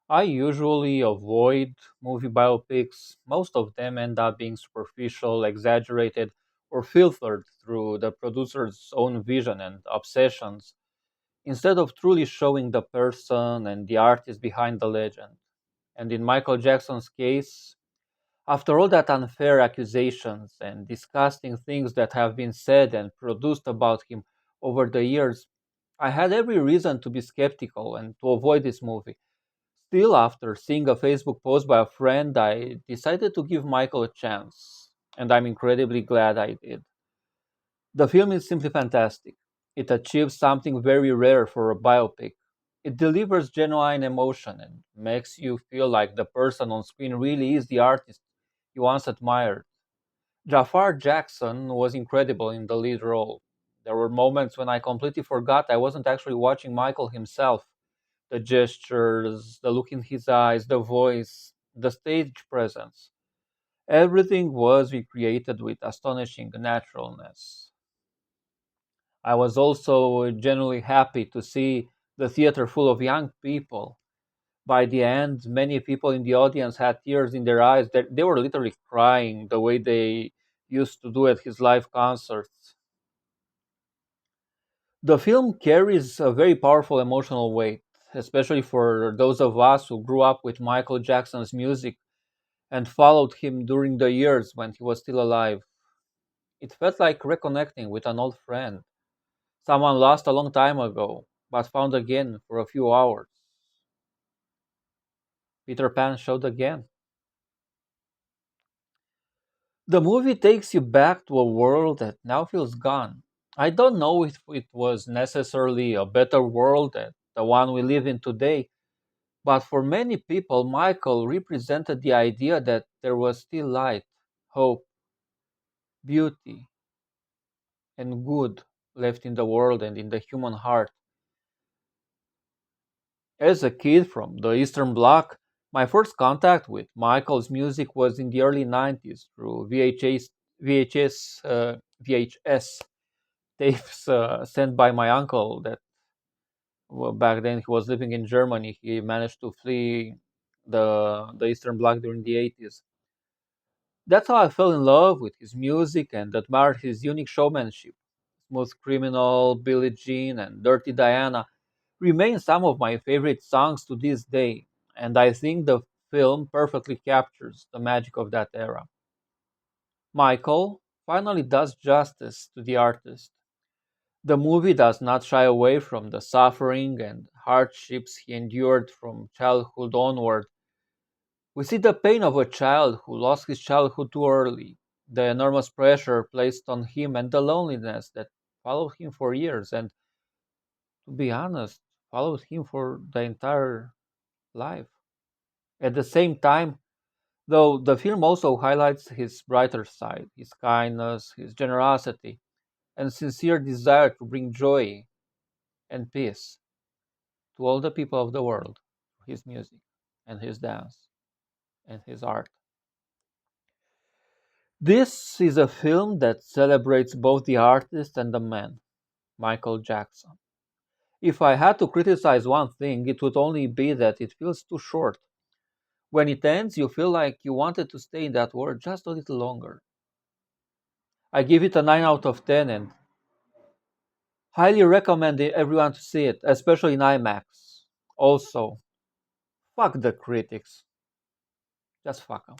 I usually avoid movie biopics. Most of them end up being superficial, exaggerated, or filtered through the producer's own vision and obsessions, instead of truly showing the person and the artist behind the legend. And in Michael Jackson's case, after all that unfair accusations and disgusting things that have been said and produced about him over the years, I had every reason to be skeptical and to avoid this movie. Still, after seeing a Facebook post by a friend, I decided to give Michael a chance, and I'm incredibly glad I did. The film is simply fantastic. It achieves something very rare for a biopic. It delivers genuine emotion and makes you feel like the person on screen really is the artist you once admired. Jafar Jackson was incredible in the lead role. There were moments when I completely forgot I wasn't actually watching Michael himself. The gestures, the look in his eyes, the voice, the stage presence. Everything was recreated with astonishing naturalness. I was also genuinely happy to see the theater full of young people. By the end, many people in the audience had tears in their eyes. They were literally crying the way they used to do at his live concerts. The film carries a very powerful emotional weight, especially for those of us who grew up with Michael Jackson's music and followed him during the years when he was still alive. It felt like reconnecting with an old friend, someone lost a long time ago, but found again for a few hours. Peter Pan showed again. The movie takes you back to a world that now feels gone. I don't know if it was necessarily a better world than the one we live in today, but for many people, Michael represented the idea that there was still light, hope, beauty, and good left in the world and in the human heart. As a kid from the Eastern Bloc, my first contact with Michael's music was in the early 90s through VHS tapes sent by my uncle that well, back then he was living in Germany. He managed to flee the Eastern Bloc during the 80s. That's how I fell in love with his music and admired his unique showmanship. Smooth Criminal, Billie Jean, and Dirty Diana remain some of my favorite songs to this day, and I think the film perfectly captures the magic of that era. Michael finally does justice to the artist. The movie does not shy away from the suffering and hardships he endured from childhood onward. We see the pain of a child who lost his childhood too early, the enormous pressure placed on him, and the loneliness that followed him for years, and to be honest, followed him for the entire life. At the same time, though, the film also highlights his brighter side, his kindness, his generosity, and sincere desire to bring joy and peace to all the people of the world through his music and his dance and his art. This is a film that celebrates both the artist and the man, Michael Jackson. If I had to criticize one thing, it would only be that it feels too short. When it ends, you feel like you wanted to stay in that world just a little longer. I give it a 9 out of 10 and highly recommend everyone to see it, especially in IMAX. Also, fuck the critics. Just fuck 'em.